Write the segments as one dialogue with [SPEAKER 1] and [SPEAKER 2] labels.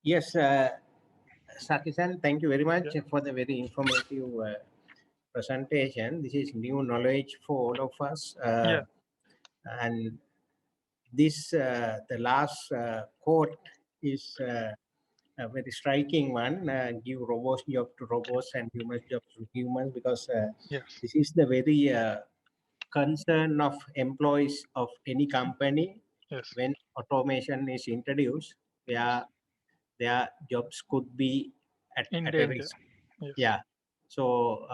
[SPEAKER 1] Yes, Sakisan, thank you very much
[SPEAKER 2] Yeah.
[SPEAKER 1] for the very informative presentation. This is new knowledge for all of us.
[SPEAKER 2] Yeah.
[SPEAKER 1] And this, the last quote is a very striking one. Give robots job to robots and humans job to humans, because
[SPEAKER 2] Yes.
[SPEAKER 1] this is the very concern of employees of any company.
[SPEAKER 2] Yes.
[SPEAKER 1] When automation is introduced, their jobs could be
[SPEAKER 2] In
[SPEAKER 1] at a
[SPEAKER 2] danger.
[SPEAKER 1] risk.
[SPEAKER 2] Yes.
[SPEAKER 1] Yeah. So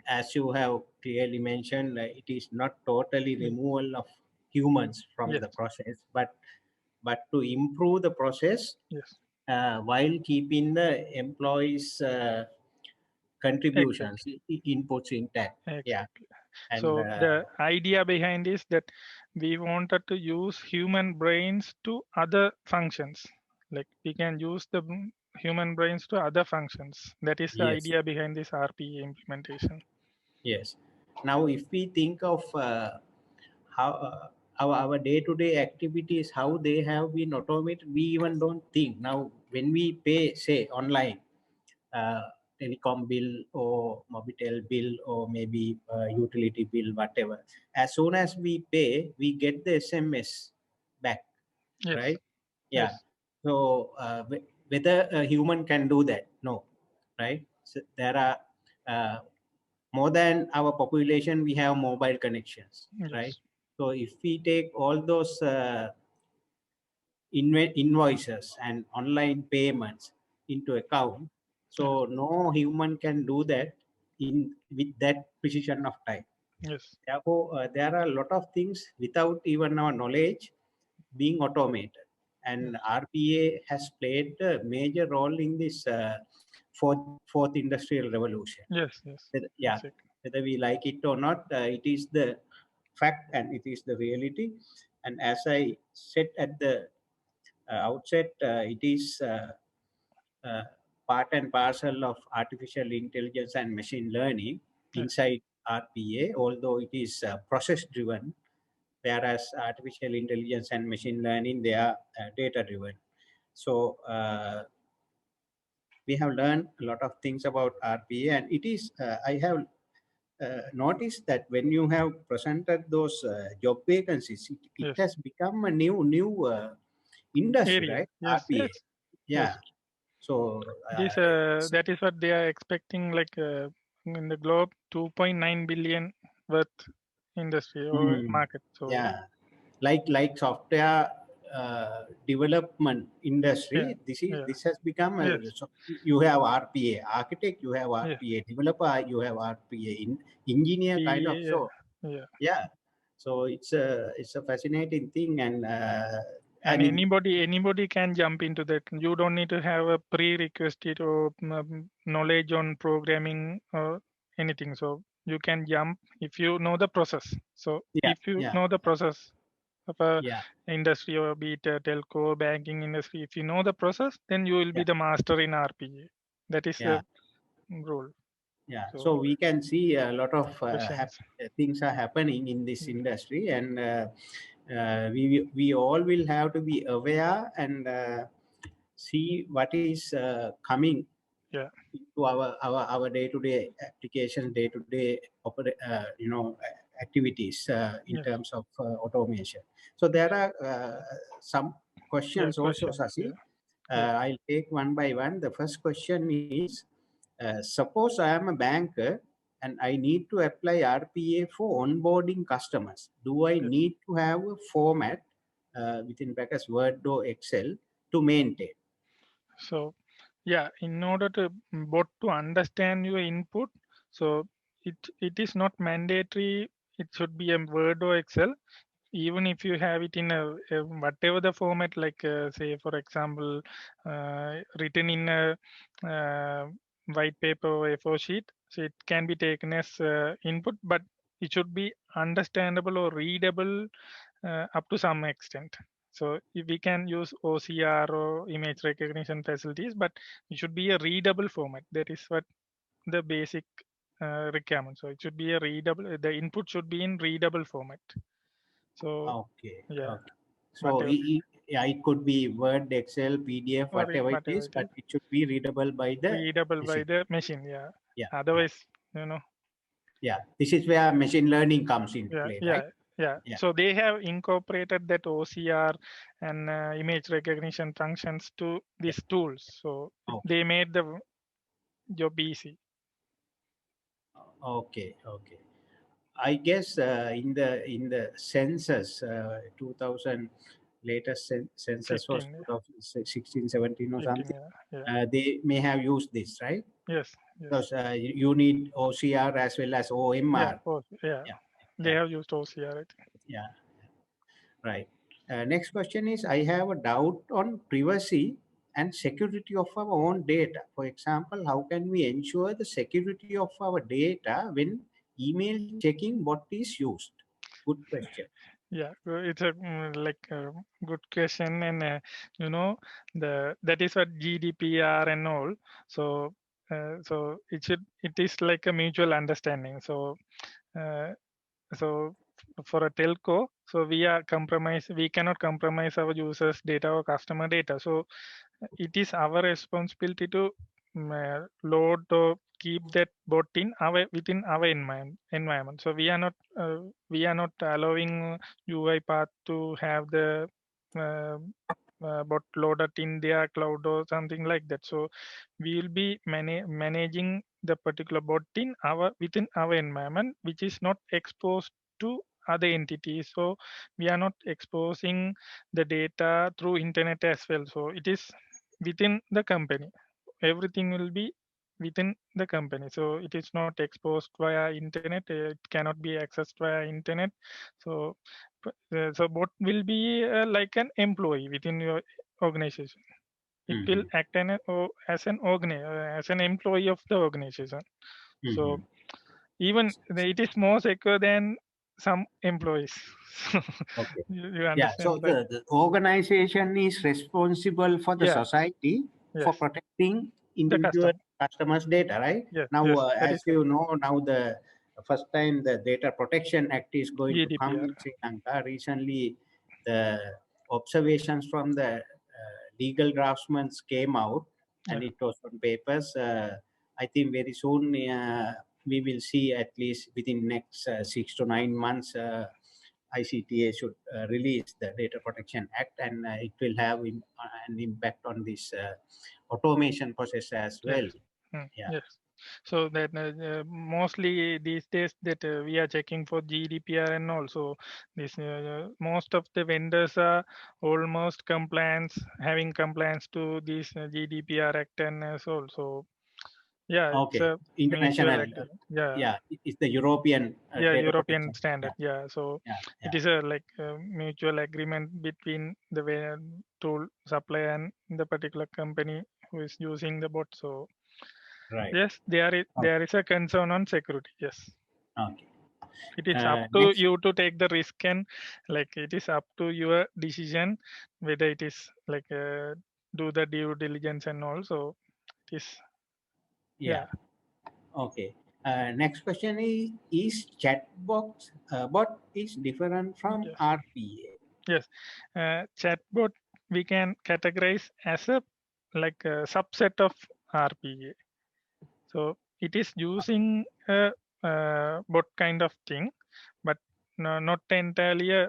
[SPEAKER 1] as you have clearly mentioned, it is not totally removal of humans from
[SPEAKER 2] Yes.
[SPEAKER 1] the process, but to improve the process
[SPEAKER 2] Yes.
[SPEAKER 1] while keeping the employees' contributions,
[SPEAKER 2] Exactly.
[SPEAKER 1] inputs intact. Yeah.
[SPEAKER 2] Exactly.
[SPEAKER 1] And
[SPEAKER 2] So the idea behind is that we wanted to use human brains to other functions. Like we can use the human brains to other functions. That is the
[SPEAKER 1] yes,
[SPEAKER 2] idea behind this RPA implementation.
[SPEAKER 1] yes. Now, if we think of how our day-to-day activities, how they have been automated, we even don't think. Now, when we pay, say, online, uh, telecom bill or Mobitel bill or maybe utility bill, whatever, as soon as we pay, we get the SMS back,
[SPEAKER 2] Yes.
[SPEAKER 1] right? Yeah.
[SPEAKER 2] Yes.
[SPEAKER 1] So whether a human can do that? No, right? So there are more than our population, we have mobile connections, right?
[SPEAKER 2] Yes.
[SPEAKER 1] So if we take all those invoices and online payments into account,
[SPEAKER 2] Yes.
[SPEAKER 1] so no human can do that in with that precision of time.
[SPEAKER 2] Yes.
[SPEAKER 1] Therefore, there are a lot of things without even our knowledge being automated,
[SPEAKER 2] Yes.
[SPEAKER 1] and RPA has played a major role in this fourth industrial revolution.
[SPEAKER 2] Yes. Yes.
[SPEAKER 1] Yeah,
[SPEAKER 2] Exactly.
[SPEAKER 1] whether we like it or not, it is the fact and it is the reality. And as I said at the outset, it is uh, part and parcel of artificial intelligence and machine learning
[SPEAKER 2] Yes.
[SPEAKER 1] inside RPA, although it is process driven, whereas artificial intelligence and machine learning, they are data driven. So we have learned a lot of things about RPA, and it is I have noticed that when you have presented those job vacancies, it
[SPEAKER 2] Yes.
[SPEAKER 1] has become a new industry,
[SPEAKER 2] Area.
[SPEAKER 1] right?
[SPEAKER 2] Yes.
[SPEAKER 1] RPA.
[SPEAKER 2] Yes.
[SPEAKER 1] Yeah.
[SPEAKER 2] Yes.
[SPEAKER 1] So
[SPEAKER 2] This that is what they are expecting. Like in the globe, 2.9 billion worth industry or
[SPEAKER 1] mm,
[SPEAKER 2] market. So
[SPEAKER 1] yeah, like software development
[SPEAKER 2] yeah.
[SPEAKER 1] industry,
[SPEAKER 2] Yeah.
[SPEAKER 1] this has become a,
[SPEAKER 2] Yes.
[SPEAKER 1] so you have RPA architect, you have
[SPEAKER 2] Yeah.
[SPEAKER 1] RPA developer, you have RPA engineer kind of.
[SPEAKER 2] Yeah.
[SPEAKER 1] So
[SPEAKER 2] Yeah.
[SPEAKER 1] yeah, so it's a fascinating thing, and I
[SPEAKER 2] And
[SPEAKER 1] mean,
[SPEAKER 2] anybody can jump into that. You don't need to have a prerequisite or knowledge on programming or anything. So you can jump if you know the process. So
[SPEAKER 1] yeah,
[SPEAKER 2] if you
[SPEAKER 1] yeah,
[SPEAKER 2] know the process of a
[SPEAKER 1] yeah,
[SPEAKER 2] industry or be it a telco, banking industry, if you know the process, then you will be
[SPEAKER 1] yeah,
[SPEAKER 2] the master in RPA. That is
[SPEAKER 1] yeah,
[SPEAKER 2] the rule.
[SPEAKER 1] yeah. So
[SPEAKER 2] So
[SPEAKER 1] we can see a lot of
[SPEAKER 2] questions.
[SPEAKER 1] things are happening in this
[SPEAKER 2] Yeah.
[SPEAKER 1] industry, and we all will have to be aware and see what is coming
[SPEAKER 2] Yeah.
[SPEAKER 1] to our day-to-day applications, day-to-day activities in
[SPEAKER 2] Yes.
[SPEAKER 1] terms of automation. So there are some
[SPEAKER 2] Yeah.
[SPEAKER 1] questions also,
[SPEAKER 2] Questions. Yeah.
[SPEAKER 1] Sasi.
[SPEAKER 2] Yeah.
[SPEAKER 1] I'll take one by one. The first question is, suppose I am a banker and I need to apply RPA for onboarding customers. Do I
[SPEAKER 2] Yes.
[SPEAKER 1] need to have a format within brackets Word or Excel to maintain?
[SPEAKER 2] So, yeah, in order to bot to understand your input, so it is not mandatory. It should be a Word or Excel. Even if you have it in a whatever the format, like say for example, written in a white paper or A4 sheet, so it can be taken as input, but it should be understandable or readable up to some extent. So if we can use OCR or image recognition facilities, but it should be a readable format. That is what the basic requirement. So it should be a readable. The input should be in readable format. So
[SPEAKER 1] Okay,
[SPEAKER 2] yeah,
[SPEAKER 1] okay. So
[SPEAKER 2] whatever.
[SPEAKER 1] yeah, it could be Word, Excel, PDF,
[SPEAKER 2] or
[SPEAKER 1] whatever it
[SPEAKER 2] whatever
[SPEAKER 1] is,
[SPEAKER 2] it
[SPEAKER 1] but
[SPEAKER 2] is,
[SPEAKER 1] it should be readable by the
[SPEAKER 2] readable by
[SPEAKER 1] machine.
[SPEAKER 2] the machine. Yeah.
[SPEAKER 1] Yeah, yeah,
[SPEAKER 2] Otherwise, you know.
[SPEAKER 1] yeah. This is where machine learning comes into
[SPEAKER 2] Yeah,
[SPEAKER 1] play, right?
[SPEAKER 2] yeah, yeah.
[SPEAKER 1] Yeah.
[SPEAKER 2] So they have incorporated that OCR and image recognition functions to
[SPEAKER 1] Yeah.
[SPEAKER 2] these tools. So
[SPEAKER 1] Okay.
[SPEAKER 2] they made the job easy.
[SPEAKER 1] Okay. Okay. I guess in the census, 2000 latest census was
[SPEAKER 2] 15,
[SPEAKER 1] 2016, 17 or
[SPEAKER 2] 15.
[SPEAKER 1] something.
[SPEAKER 2] Yeah, yeah.
[SPEAKER 1] They may have used this, right?
[SPEAKER 2] Yes, yes.
[SPEAKER 1] Because you need OCR as well as
[SPEAKER 2] Yeah,
[SPEAKER 1] OMR.
[SPEAKER 2] yeah.
[SPEAKER 1] Yeah,
[SPEAKER 2] They
[SPEAKER 1] yeah,
[SPEAKER 2] have used OCR, I think.
[SPEAKER 1] yeah. Right. Next question is, I have a doubt on privacy and security of our own data. For example, how can we ensure the security of our data when email checking what is used? Good question.
[SPEAKER 2] Yeah, it's a like a good question, and you know that is what GDPR and all. So it is like a mutual understanding. Uh, so for a telco, so we cannot compromise our users data or customer data. So it is our responsibility to load or keep that bot in our within our environment. So we are not allowing UI path to have the uh, bot loaded in their cloud or something like that. So we will be managing the particular bot in our within our environment, which is not exposed to other entities. So we are not exposing the data through internet as well. So it is within the company. Everything will be within the company. So it is not exposed via internet. It cannot be accessed via internet. So so bot will be like an employee within your organization. It will
[SPEAKER 1] Hmm.
[SPEAKER 2] act as an as an employee of the organization.
[SPEAKER 1] Hmm.
[SPEAKER 2] So even it is more secure than some employees. So
[SPEAKER 1] Okay.
[SPEAKER 2] you
[SPEAKER 1] Yeah. So
[SPEAKER 2] understand, right?
[SPEAKER 1] the organization is responsible for the
[SPEAKER 2] Yeah.
[SPEAKER 1] society for
[SPEAKER 2] Yes.
[SPEAKER 1] protecting
[SPEAKER 2] The
[SPEAKER 1] individual
[SPEAKER 2] customer.
[SPEAKER 1] customers' data, right?
[SPEAKER 2] Yes.
[SPEAKER 1] Now,
[SPEAKER 2] Yes. That is
[SPEAKER 1] as you know, now the first time the Data Protection Act is going to come
[SPEAKER 2] GDPR.
[SPEAKER 1] in Sri Lanka. Recently, the observations from the legal draftsmen came out,
[SPEAKER 2] Yeah.
[SPEAKER 1] and it was on papers. I think very soon we will see, at least within next 6 to 9 months. ICTA should release the Data Protection Act, and it will have an impact on this automation process as
[SPEAKER 2] Yes.
[SPEAKER 1] well. Yeah.
[SPEAKER 2] Yes. So that mostly these days that we are checking for GDPR, and also this most of the vendors are almost compliance, having compliance to this GDPR Act and so also. Yeah, it's
[SPEAKER 1] Okay.
[SPEAKER 2] a mutual
[SPEAKER 1] International.
[SPEAKER 2] agreement. Yeah.
[SPEAKER 1] Yeah, it's the European
[SPEAKER 2] Yeah,
[SPEAKER 1] Data
[SPEAKER 2] European
[SPEAKER 1] Protection. Yeah,
[SPEAKER 2] standard. Yeah, so
[SPEAKER 1] yeah,
[SPEAKER 2] it
[SPEAKER 1] yeah.
[SPEAKER 2] is a like a mutual agreement between the tool supplier and the particular company who is using the bot. So
[SPEAKER 1] Right.
[SPEAKER 2] yes,
[SPEAKER 1] Okay.
[SPEAKER 2] there is a concern on security. Yes,
[SPEAKER 1] Okay.
[SPEAKER 2] it is up to
[SPEAKER 1] Next.
[SPEAKER 2] you to take the risk, and like it is up to your decision whether it is like do the due diligence and also it is.
[SPEAKER 1] Yeah.
[SPEAKER 2] Yeah.
[SPEAKER 1] Okay. Next question is chatbot bot is different from
[SPEAKER 2] Yes.
[SPEAKER 1] RPA?
[SPEAKER 2] Yes. Chatbot we can categorize as a like a subset of RPA. So it is using a, bot kind of thing, but not entirely a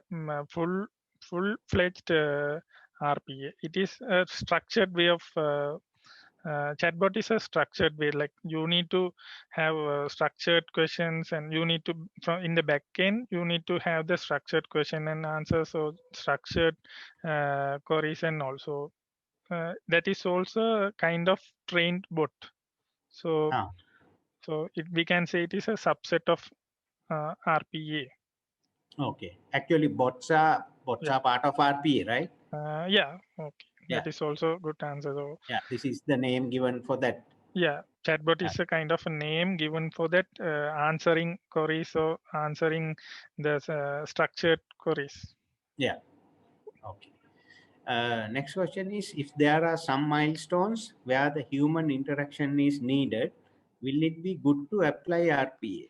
[SPEAKER 2] full-fledged RPA. It is a structured way of chatbot is a structured way. Like you need to have structured questions, and you need to from in the back end you need to have the structured question and answers, so structured queries, and also that is also a kind of trained bot. So
[SPEAKER 1] Ah,
[SPEAKER 2] we can say it is a subset of RPA.
[SPEAKER 1] okay. Actually, bots
[SPEAKER 2] Yeah.
[SPEAKER 1] are part of RPA, right?
[SPEAKER 2] Yeah. Okay.
[SPEAKER 1] Yeah.
[SPEAKER 2] That is also a good answer. So
[SPEAKER 1] Yeah. This is the name given for that.
[SPEAKER 2] yeah, chatbot
[SPEAKER 1] Yeah.
[SPEAKER 2] is a kind of a name given for that answering queries or answering the structured queries.
[SPEAKER 1] Yeah. Okay. Next question is, if there are some milestones where the human interaction is needed, will it be good to apply RPA?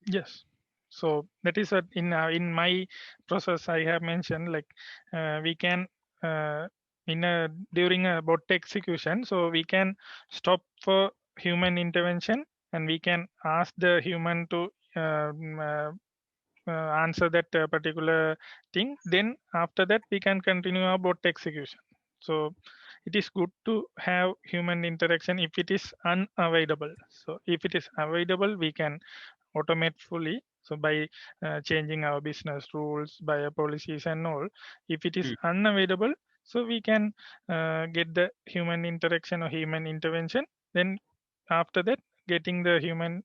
[SPEAKER 2] Yes. So that is in my process I have mentioned, like we can during a bot execution, so we can stop for human intervention and we can ask the human to answer that particular thing. Then after that we can continue our bot execution. So it is good to have human interaction if it is unavoidable. So if it is avoidable, we can automate fully. So by changing our business rules, by our policies and all. If it is unavoidable, so we can get the human interaction or human intervention. Then after that, getting the human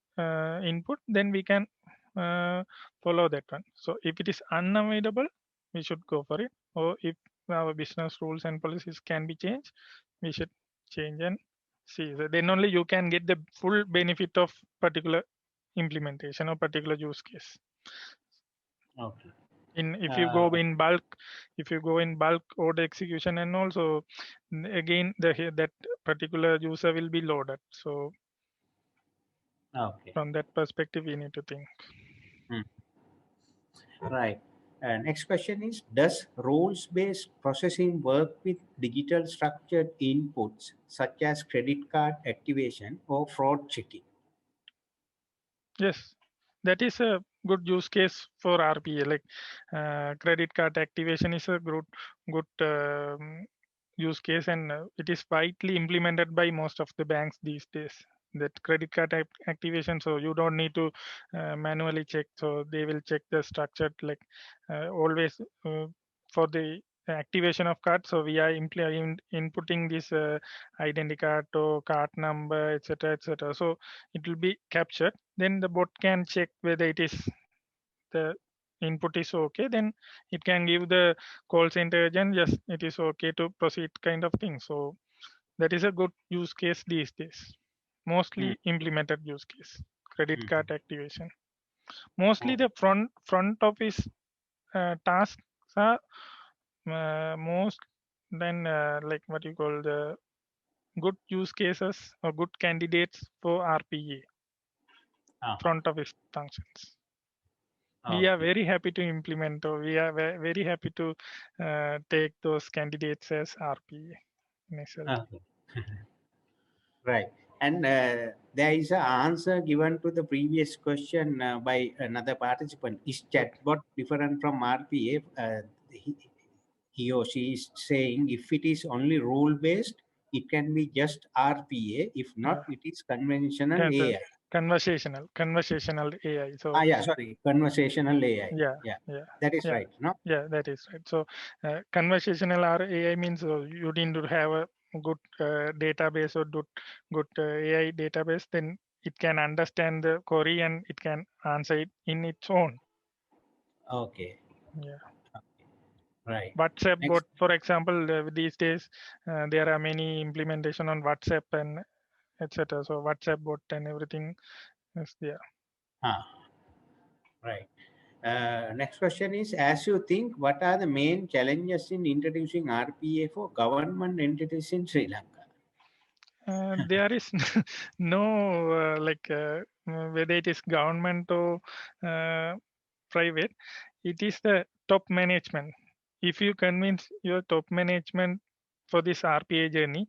[SPEAKER 2] input, then we can follow that one. So if it is unavoidable, we should go for it. Or if our business rules and policies can be changed, we should change and see. So then only you can get the full benefit of particular implementation or particular use case.
[SPEAKER 1] Okay.
[SPEAKER 2] If you go in bulk order execution, and also again that particular user will be loaded. So
[SPEAKER 1] Okay.
[SPEAKER 2] from that perspective, we need to think.
[SPEAKER 1] Right. Next question is, does rules-based processing work with digital structured inputs such as credit card activation or fraud checking?
[SPEAKER 2] Yes, that is a good use case for RPA. Like credit card activation is a good use case, and it is widely implemented by most of the banks these days. That credit card activation, so you don't need to manually check. So they will check the structured, like always for the activation of card. So we are inputting this identity card or card number, etc., etc. So it will be captured. Then the bot can check whether it is the input is okay. Then it can give the call center agent, yes, it is okay to proceed, kind of thing. So that is a good use case these days. Mostly implemented use case, credit card activation. Mostly the front office tasks are most then like what you call the good use cases or good candidates for RPA, front office functions. We are very happy to implement, or we are very happy to take those candidates as RPA in SLT.
[SPEAKER 1] Okay. Right. And there is an answer given to the previous question by another participant. Is chatbot different from RPA? He or she is saying if it is only rule-based, it can be just RPA. If not, it is conventional AI.
[SPEAKER 2] Conversational AI. So
[SPEAKER 1] sorry, conversational AI.
[SPEAKER 2] Yeah.
[SPEAKER 1] That is right, no?
[SPEAKER 2] Yeah, that is right. So conversational AI means you need to have a good database or good AI database. Then it can understand the query and it can answer it in its own.
[SPEAKER 1] Okay.
[SPEAKER 2] Yeah.
[SPEAKER 1] Right.
[SPEAKER 2] WhatsApp
[SPEAKER 1] Next.
[SPEAKER 2] bot, for example, these days there are many implementation on WhatsApp and etc. So WhatsApp bot and everything is there.
[SPEAKER 1] Right. Next question is, as you think, what are the main challenges in introducing RPA for government entities in Sri Lanka?
[SPEAKER 2] There is no whether it is government or private, it is the top management. If you convince your top management for this RPA journey,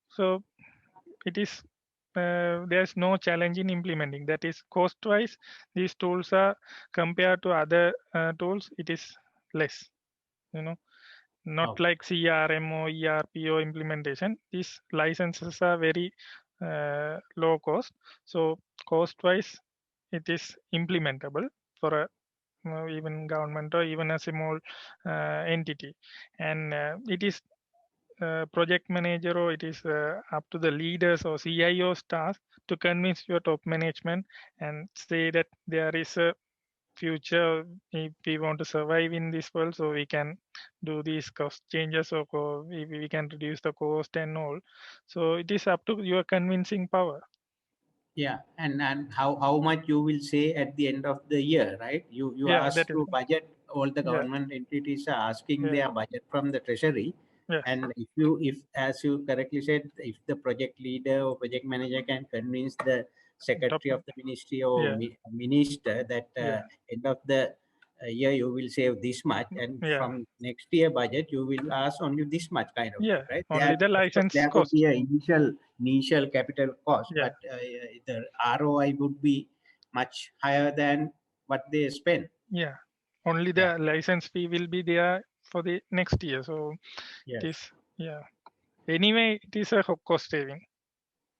[SPEAKER 2] so it is there's no challenge in implementing. That is, cost wise, these tools are compared to other tools, it is less, not like CRM or ERP or implementation. These licenses are very low cost, so cost wise it is implementable for a even government or even a small entity, and it is project manager, or it is up to the leaders or CIO's task to convince your top management and say that there is a future if we want to survive in this world, so we can do these cost changes, or we can reduce the cost and all. So it is up to your convincing power.
[SPEAKER 1] Yeah, and how much you will say at the end of the year, right? You ask to budget. All the government entities are asking their budget from the treasury. And if as you correctly said, if the project leader or project manager can convince the secretary of the ministry or minister that end of the a year you will save this much, and
[SPEAKER 2] Yeah,
[SPEAKER 1] from next year budget you will ask only this much kind of thing,
[SPEAKER 2] yeah.
[SPEAKER 1] right?
[SPEAKER 2] Only the
[SPEAKER 1] Of course,
[SPEAKER 2] license
[SPEAKER 1] there could
[SPEAKER 2] cost.
[SPEAKER 1] be an initial capital cost,
[SPEAKER 2] Yeah,
[SPEAKER 1] but the ROI would be much higher than what they spend.
[SPEAKER 2] yeah. Only
[SPEAKER 1] Yeah.
[SPEAKER 2] the license fee will be there for the next year. So it
[SPEAKER 1] Yes.
[SPEAKER 2] is, yeah. Anyway, it is a cost saving.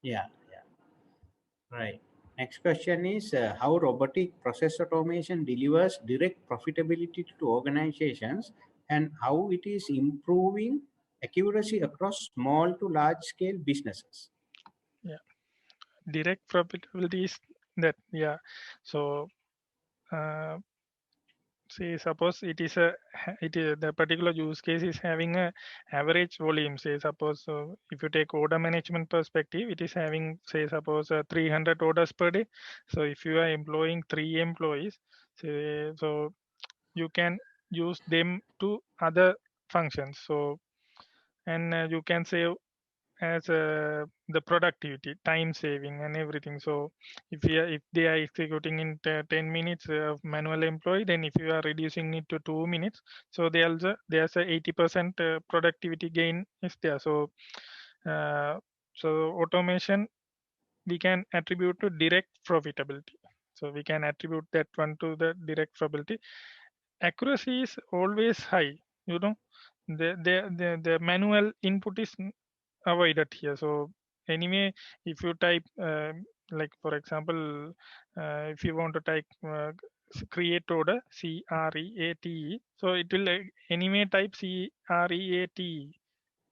[SPEAKER 1] Yeah. Yeah. Right. Next question is how robotic process automation delivers direct profitability to organizations, and how it is improving accuracy across small to large scale businesses.
[SPEAKER 2] Yeah. Direct profitability is that, yeah. So uh, say suppose it is the particular use case is having a average volume. Say suppose if you take order management perspective, it is having, say suppose 300 orders per day. So if you are employing 3 employees, say, so you can use them to other functions. So and you can save as the productivity, time saving, and everything. So if they are executing in 10 minutes of manual employee, then if you are reducing it to 2 minutes, so there's a 80% productivity gain is there. So uh, so automation we can attribute to direct profitability. So we can attribute that one to the direct profitability. Accuracy is always high. You know, the manual input is avoided here. So anyway, if you type like for example, if you want to type create order CREATE, so it will anyway type CREATE.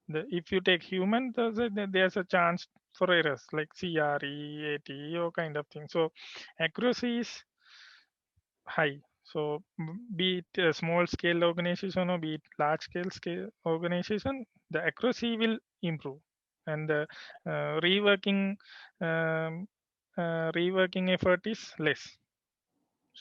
[SPEAKER 2] If you take human, there's a chance for errors like CREATE or kind of thing. So accuracy is high. So be it a small scale organization or be it large scale organization, the accuracy will improve, and the um, reworking effort is less.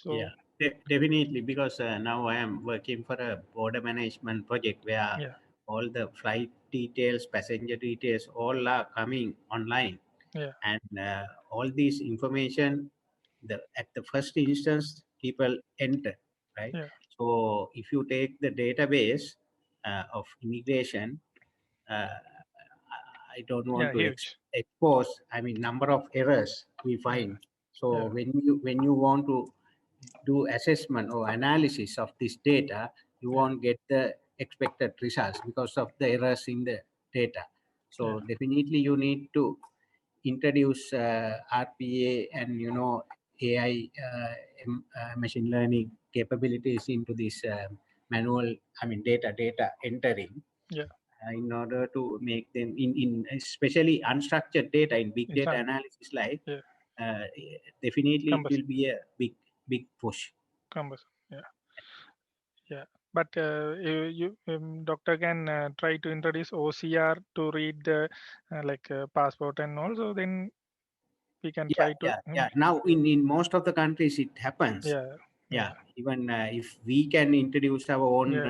[SPEAKER 1] Yeah,
[SPEAKER 2] So
[SPEAKER 1] definitely, because now I am working for a border management project where
[SPEAKER 2] yeah,
[SPEAKER 1] all the flight details, passenger details, all are coming online,
[SPEAKER 2] yeah,
[SPEAKER 1] and all these information, at the first instance, people enter, right?
[SPEAKER 2] yeah,
[SPEAKER 1] So if you take the database of immigration, uh, I don't want
[SPEAKER 2] yeah,
[SPEAKER 1] to
[SPEAKER 2] huge.
[SPEAKER 1] expose. I mean, number of errors we
[SPEAKER 2] Yeah,
[SPEAKER 1] find. So
[SPEAKER 2] yeah,
[SPEAKER 1] when you want to do assessment or analysis of this data, you
[SPEAKER 2] yeah,
[SPEAKER 1] won't get the expected results because of the errors in the data.
[SPEAKER 2] yeah,
[SPEAKER 1] So definitely you need to introduce RPA and AI machine learning capabilities into this manual, I mean data entering,
[SPEAKER 2] yeah.
[SPEAKER 1] in order to make them in especially unstructured data in big
[SPEAKER 2] It's
[SPEAKER 1] data
[SPEAKER 2] not.
[SPEAKER 1] analysis, like
[SPEAKER 2] Yeah,
[SPEAKER 1] uh, definitely it
[SPEAKER 2] cumbersome,
[SPEAKER 1] will be a big push.
[SPEAKER 2] cumbersome. Yeah, yeah. But doctor can try to introduce OCR to read the passport, and also then we can
[SPEAKER 1] Yeah,
[SPEAKER 2] try to
[SPEAKER 1] yeah, yeah. Now in most of the countries it happens.
[SPEAKER 2] yeah,
[SPEAKER 1] Yeah,
[SPEAKER 2] yeah,
[SPEAKER 1] even if we can introduce our own
[SPEAKER 2] yeah,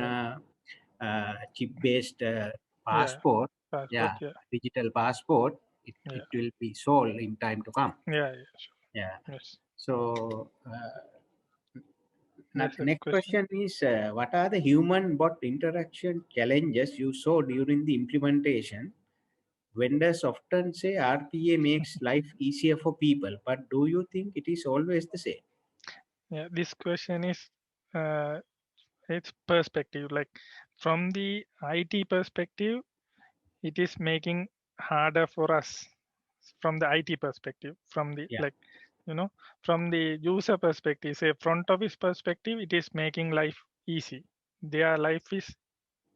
[SPEAKER 1] chip-based
[SPEAKER 2] yeah,
[SPEAKER 1] passport,
[SPEAKER 2] passport,
[SPEAKER 1] yeah,
[SPEAKER 2] yeah,
[SPEAKER 1] digital passport, it
[SPEAKER 2] yeah,
[SPEAKER 1] will be sold in time to come.
[SPEAKER 2] yeah, yeah, sure.
[SPEAKER 1] Yeah.
[SPEAKER 2] Yes,
[SPEAKER 1] So
[SPEAKER 2] there's a
[SPEAKER 1] next
[SPEAKER 2] question.
[SPEAKER 1] question is, what are the human-bot interaction challenges you saw during the implementation? Vendors often say RPA makes life easier for people, but do you think it is always the same?
[SPEAKER 2] Yeah, this question is uh, it's perspective. Like from the IT perspective, it is making harder for us from the IT perspective. From the
[SPEAKER 1] Yeah,
[SPEAKER 2] from the user perspective, say front office perspective, it is making life easy. Their life is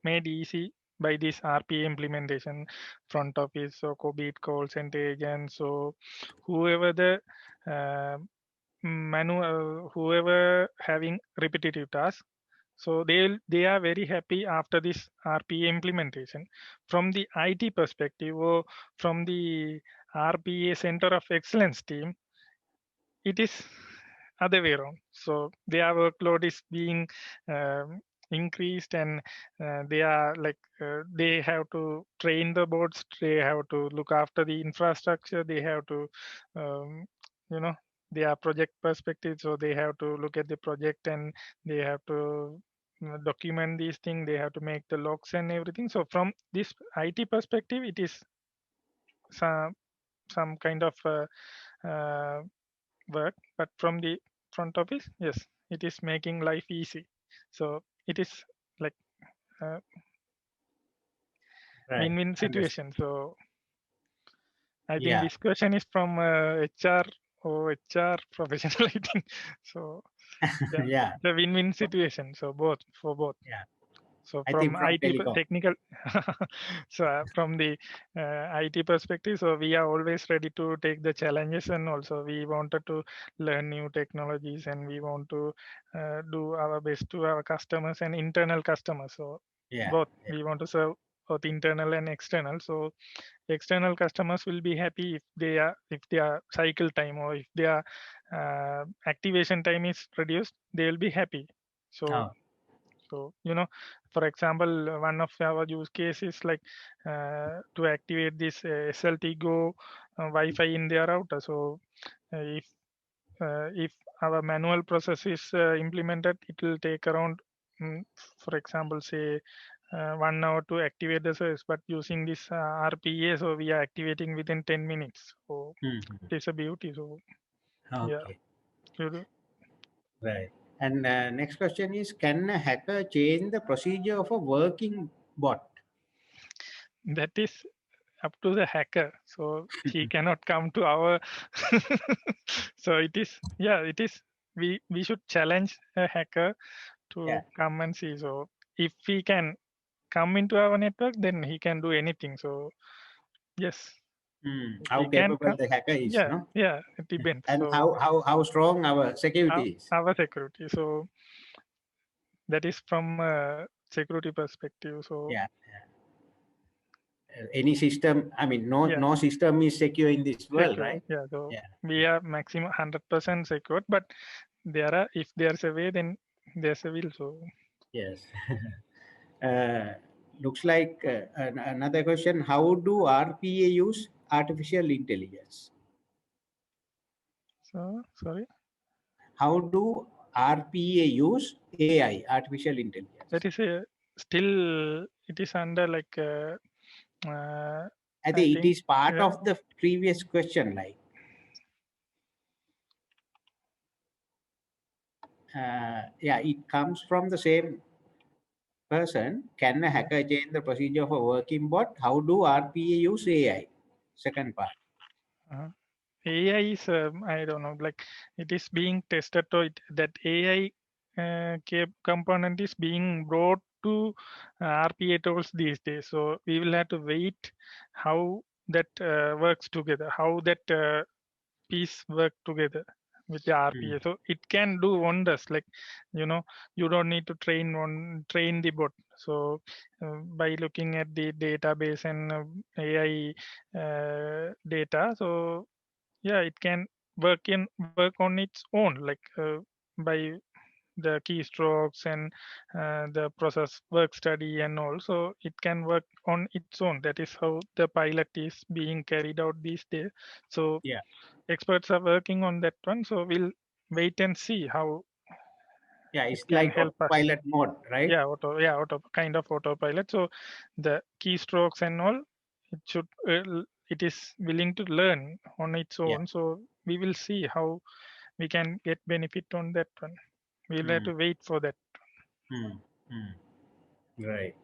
[SPEAKER 2] made easy by this RPA implementation, front office, so be it call center agents, so whoever the uh, whoever having repetitive tasks, so they are very happy after this RPA implementation. From the IT perspective or from the RPA Center of Excellence team, it is other way around. So their workload is being increased, and they are they have to train the bots, they have to look after the infrastructure, they have to um, you know they are project perspective, so they have to look at the project and they have to document these things. They have to make the logs and everything. So from this IT perspective, it is some kind of uh, work, but from the front office, yes, it is making life easy. So it is like
[SPEAKER 1] Right.
[SPEAKER 2] win-win
[SPEAKER 1] Understood.
[SPEAKER 2] situation. So I think
[SPEAKER 1] Yeah.
[SPEAKER 2] this question is from HR or HR professional, I think. So yeah,
[SPEAKER 1] Yeah.
[SPEAKER 2] the win-win situation. So both for both.
[SPEAKER 1] Yeah.
[SPEAKER 2] So
[SPEAKER 1] I
[SPEAKER 2] from
[SPEAKER 1] think from
[SPEAKER 2] IT
[SPEAKER 1] telecom.
[SPEAKER 2] technical, so from the IT perspective, so we are always ready to take the challenges, and also we wanted to learn new technologies, and we want to do our best to our customers and internal customers. So
[SPEAKER 1] Yeah.
[SPEAKER 2] both
[SPEAKER 1] Yeah.
[SPEAKER 2] we want to serve both internal and external. So external customers will be happy if their cycle time or if their activation time is reduced, they will be happy. So
[SPEAKER 1] Oh.
[SPEAKER 2] for example, one of our use cases like to activate this SLT-Go Wi-Fi in their router. So uh, if if our manual process is implemented, it will take around, for example, say 1 hour to activate the service. But using this RPA, so we are activating within 10 minutes. So
[SPEAKER 1] Mhm.
[SPEAKER 2] it is a beauty. So yeah,
[SPEAKER 1] Okay.
[SPEAKER 2] you
[SPEAKER 1] Right. And next question is, can a hacker change the procedure of a working bot?
[SPEAKER 2] that is up to the hacker, so he cannot come to our so it is we should challenge a hacker
[SPEAKER 1] Yeah.
[SPEAKER 2] to come and see. So if he can come into our network, then he can do anything. So yes, if
[SPEAKER 1] How
[SPEAKER 2] he can
[SPEAKER 1] capable
[SPEAKER 2] come,
[SPEAKER 1] the hacker is,
[SPEAKER 2] yeah,
[SPEAKER 1] no?
[SPEAKER 2] yeah, it depends.
[SPEAKER 1] And
[SPEAKER 2] So
[SPEAKER 1] how strong our security is.
[SPEAKER 2] our security, so that is from security perspective. So
[SPEAKER 1] Yeah. Any system, I mean,
[SPEAKER 2] yeah,
[SPEAKER 1] no system is secure in this world,
[SPEAKER 2] secure.
[SPEAKER 1] right?
[SPEAKER 2] Yeah, so
[SPEAKER 1] Yeah.
[SPEAKER 2] we are maximum 100% secure, but if there's a way, then there's a will. So
[SPEAKER 1] Yes. uh, Looks like another question. How do RPA use artificial intelligence?
[SPEAKER 2] sorry,
[SPEAKER 1] How do RPA use AI, artificial intelligence?
[SPEAKER 2] that is a still it is under like uh,
[SPEAKER 1] I
[SPEAKER 2] I
[SPEAKER 1] think it
[SPEAKER 2] think
[SPEAKER 1] is part
[SPEAKER 2] yeah,
[SPEAKER 1] of the previous question. Like, yeah, it comes from the same person. Can a hacker change the procedure of a working bot? How do RPA use AI? Second part.
[SPEAKER 2] uh, AI is I don't know, like it is being tested, to it that AI component is being brought to RPA tools these days. So we will have to wait how that works together, how that piece work together with the
[SPEAKER 1] Hmm.
[SPEAKER 2] RPA. So it can do wonders. Like you don't need to train the bot. So by looking at the database and AI data, so yeah, it can work on its own, like by the keystrokes and the process work study and also it can work on its own. That is how the pilot is being carried out these days. So
[SPEAKER 1] Yeah,
[SPEAKER 2] experts are working on that one. So we'll wait and see how
[SPEAKER 1] yeah,
[SPEAKER 2] it
[SPEAKER 1] it's
[SPEAKER 2] can
[SPEAKER 1] like
[SPEAKER 2] help us.
[SPEAKER 1] autopilot mode, right?
[SPEAKER 2] Auto kind of autopilot. So the keystrokes and all, it is willing to learn on its
[SPEAKER 1] Yeah.
[SPEAKER 2] own. So we will see how we can get benefit on that one. We'll have
[SPEAKER 1] Hmm.
[SPEAKER 2] to wait for that.
[SPEAKER 1] Hmm. Hmm. Right.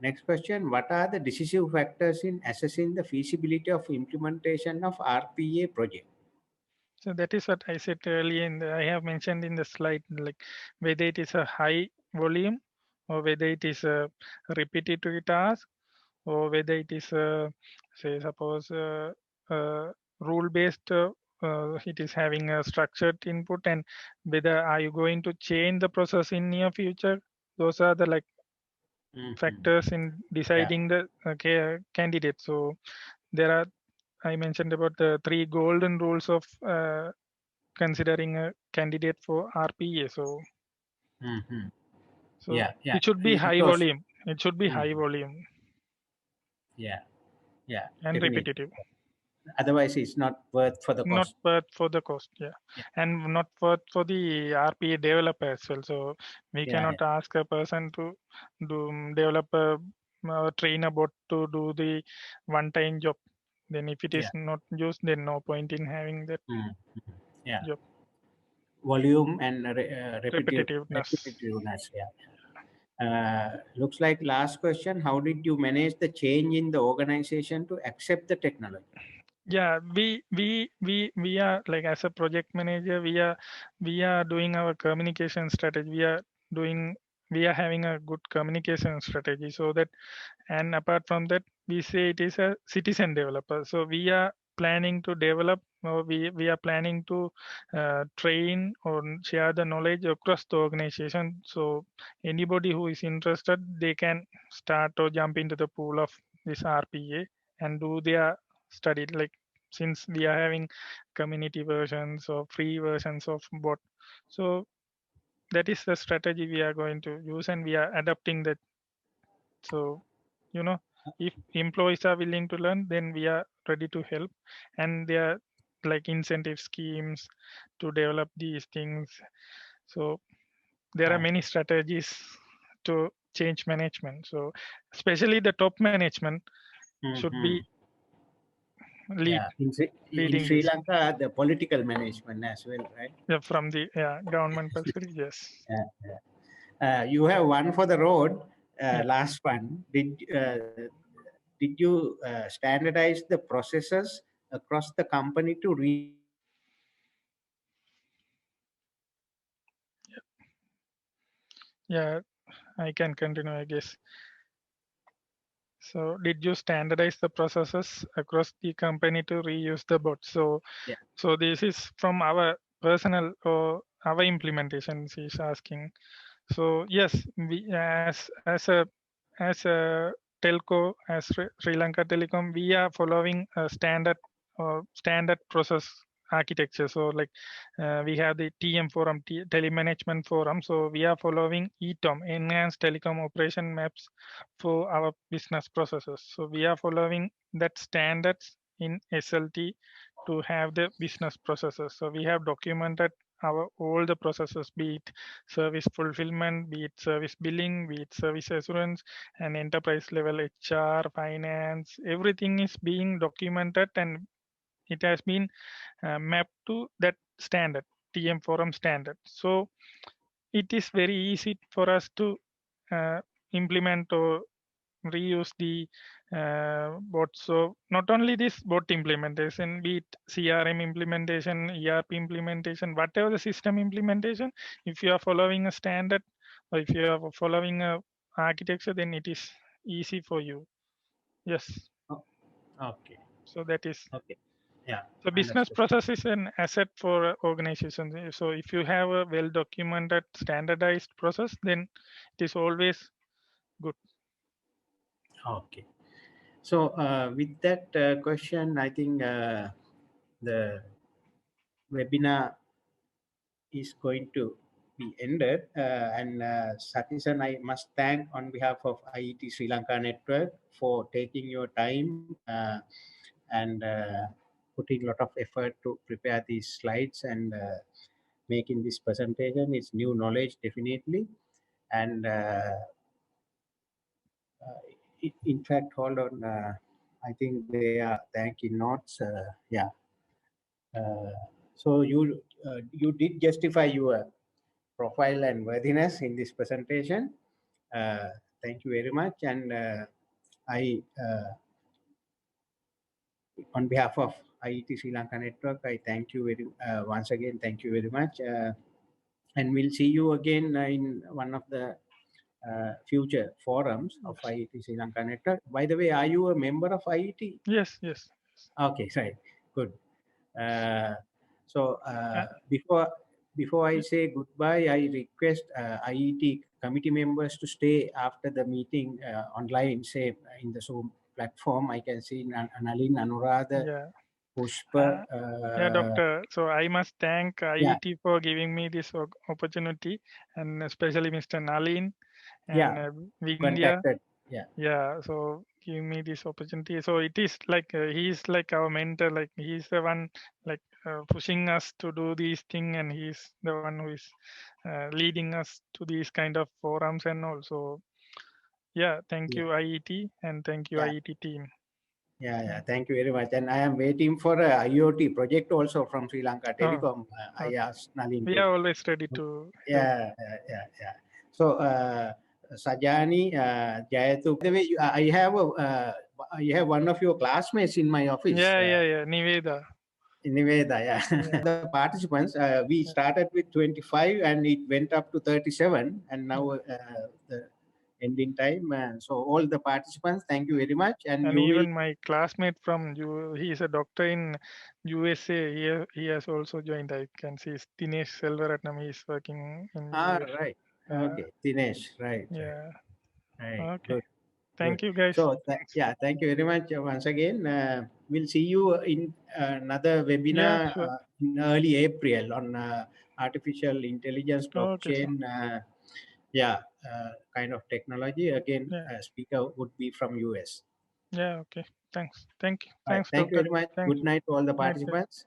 [SPEAKER 1] Next question. What are the decisive factors in assessing the feasibility of implementation of RPA project?
[SPEAKER 2] So that is what I said earlier. I have mentioned in the slide, like whether it is a high volume or whether it is a repetitive task or whether it is say suppose rule based, it is having a structured input, and whether are you going to change the process in near future. Those are the like
[SPEAKER 1] Mhm.
[SPEAKER 2] factors in
[SPEAKER 1] Yeah.
[SPEAKER 2] deciding the candidate. So there are, I mentioned about the three golden rules of considering a candidate for RPA. So
[SPEAKER 1] Mhm.
[SPEAKER 2] so
[SPEAKER 1] Yeah. Yeah.
[SPEAKER 2] it should be high
[SPEAKER 1] Because
[SPEAKER 2] volume. It should be
[SPEAKER 1] Mhm.
[SPEAKER 2] high volume
[SPEAKER 1] Yeah. Yeah.
[SPEAKER 2] and
[SPEAKER 1] Definitely.
[SPEAKER 2] repetitive.
[SPEAKER 1] Otherwise, it's not worth for the
[SPEAKER 2] not
[SPEAKER 1] cost.
[SPEAKER 2] worth for the cost, yeah,
[SPEAKER 1] Yeah,
[SPEAKER 2] and not worth for the RPA developer as well. So we
[SPEAKER 1] yeah,
[SPEAKER 2] cannot ask a person to develop a train a bot to do the one-time job. Then if it
[SPEAKER 1] yeah,
[SPEAKER 2] is not used, then no point in having that
[SPEAKER 1] mm, yeah.
[SPEAKER 2] job.
[SPEAKER 1] Volume and
[SPEAKER 2] Repetitiveness.
[SPEAKER 1] repetitiveness. Yeah. Looks like last question. How did you manage the change in the organization to accept the technology?
[SPEAKER 2] Yeah, we are like, as a project manager, we are doing our communication strategy. We are having a good communication strategy, so that, and apart from that, we say it is a citizen developer. So we are planning to develop, or we are planning to train or share the knowledge across the organization. So anybody who is interested, they can start or jump into the pool of this RPA and do their study. Like, since we are having community versions or free versions of bot, so that is the strategy we are going to use, and we are adapting that. So, you know, if employees are willing to learn, then we are ready to help. And there are like incentive schemes to develop these things. So there are many strategies to change management. So especially the top management should
[SPEAKER 1] Mm-hmm.
[SPEAKER 2] be lead
[SPEAKER 1] Yeah, in
[SPEAKER 2] leading
[SPEAKER 1] Sri
[SPEAKER 2] this.
[SPEAKER 1] Lanka, the political management as well, right?
[SPEAKER 2] Yeah, from the government perspective, yes.
[SPEAKER 1] Yeah, yeah. You have one for the road.
[SPEAKER 2] Yeah.
[SPEAKER 1] Last one. Did you standardize the processes across the company to reuse the bots?
[SPEAKER 2] Yeah, I can continue, I guess. So did you standardize the processes across the company to reuse the bot? So
[SPEAKER 1] Yeah.
[SPEAKER 2] so this is from our personal or our implementation, she's asking. So yes, we as a telco, as Sri Lanka Telecom, we are following a standard process architecture. So like we have the TM forum, telemanagement forum. So we are following ETOM, enhanced telecom operation maps, for our business processes. So we are following that standards in SLT to have the business processes. So we have documented our all the processes, be it service fulfillment, be it service billing, be it service assurance, and enterprise level HR, finance. Everything is being documented, and it has been mapped to that standard, TM forum standard. So it is very easy for us to uh, implement or reuse the bot. So not only this bot implementation, be it CRM implementation, ERP implementation, whatever the system implementation, if you are following a standard or if you are following a architecture, then it is easy for you. Yes.
[SPEAKER 1] Oh, okay.
[SPEAKER 2] So that is.
[SPEAKER 1] Okay. Yeah.
[SPEAKER 2] So business
[SPEAKER 1] Understood.
[SPEAKER 2] process is an asset for organizations. So if you have a well documented standardized process, then it is always good.
[SPEAKER 1] Okay. So with that question, I think the webinar is going to be ended. And Sakisan, I must thank on behalf of IET Sri Lanka Network for taking your time and putting a lot of effort to prepare these slides and making this presentation. It's new knowledge, definitely. And in fact, hold on. I think they are thanking notes. Yeah. So you did justify your profile and worthiness in this presentation. Thank you very much. And I, on behalf of IET Sri Lanka Network, I thank you once again. Thank you very much. And we'll see you again in one of the future forums of
[SPEAKER 2] Yes.
[SPEAKER 1] IET Sri Lanka Network. By the way, are you a member of IET?
[SPEAKER 2] Yes. Yes.
[SPEAKER 1] Okay, right. Good. Uh, so
[SPEAKER 2] Uh,
[SPEAKER 1] before I say goodbye, I request IET committee members to stay after the meeting online, say in the Zoom platform. I can see Nalin, Anuradha,
[SPEAKER 2] yeah.
[SPEAKER 1] Pushpa.
[SPEAKER 2] Yeah, doctor. So I must thank
[SPEAKER 1] Yeah,
[SPEAKER 2] IET for giving me this opportunity, and especially Mr. Nalin and
[SPEAKER 1] yeah.
[SPEAKER 2] Vindhya.
[SPEAKER 1] Contacted. Yeah.
[SPEAKER 2] Yeah, so give me this opportunity. So it is like he's like our mentor, like he's the one like pushing us to do these thing, and he's the one who is leading us to these kind of forums and also. Yeah, thank
[SPEAKER 1] Yeah.
[SPEAKER 2] you IET and thank you
[SPEAKER 1] Yeah.
[SPEAKER 2] IET team.
[SPEAKER 1] Yeah, yeah.
[SPEAKER 2] Yeah.
[SPEAKER 1] Thank you very much. And I am waiting for a IoT project also from Sri Lanka
[SPEAKER 2] Oh,
[SPEAKER 1] Telecom. I
[SPEAKER 2] okay.
[SPEAKER 1] asked Nalin
[SPEAKER 2] We
[SPEAKER 1] to.
[SPEAKER 2] are always ready to help.
[SPEAKER 1] Yeah, yeah, yeah, yeah. So, Sajani, Jayatu, by the way, I have one of your classmates in my office.
[SPEAKER 2] Yeah, yeah, yeah. Niveda.
[SPEAKER 1] Anyway, yeah.
[SPEAKER 2] Yeah,
[SPEAKER 1] The participants, we
[SPEAKER 2] yeah.
[SPEAKER 1] started with 25 and it went up to 37, and now
[SPEAKER 2] Mm.
[SPEAKER 1] the ending time. So, all the participants, thank you very much. And
[SPEAKER 2] And
[SPEAKER 1] you will.
[SPEAKER 2] even my classmate from he is a doctor in USA. He has also joined. I can see Dinesh Selvaratnam. He is working in
[SPEAKER 1] Ah,
[SPEAKER 2] US.
[SPEAKER 1] right.
[SPEAKER 2] Yeah,
[SPEAKER 1] Okay. Dinesh. Right. Right.
[SPEAKER 2] yeah.
[SPEAKER 1] Right.
[SPEAKER 2] Okay.
[SPEAKER 1] Good. Good.
[SPEAKER 2] Thank you, guys.
[SPEAKER 1] So,
[SPEAKER 2] Thanks.
[SPEAKER 1] yeah, thank you very much once again. We'll see you in another
[SPEAKER 2] Yeah,
[SPEAKER 1] webinar
[SPEAKER 2] sure.
[SPEAKER 1] in early April on artificial intelligence,
[SPEAKER 2] Okay, sir.
[SPEAKER 1] blockchain, yeah, kind of technology. Again,
[SPEAKER 2] Yeah,
[SPEAKER 1] speaker would be from US.
[SPEAKER 2] yeah. Okay. Thanks. Thank you.
[SPEAKER 1] All right.
[SPEAKER 2] Thanks,
[SPEAKER 1] Thank you
[SPEAKER 2] doctor.
[SPEAKER 1] very much.
[SPEAKER 2] Thanks.
[SPEAKER 1] Good night to all the
[SPEAKER 2] Night, guys.
[SPEAKER 1] participants.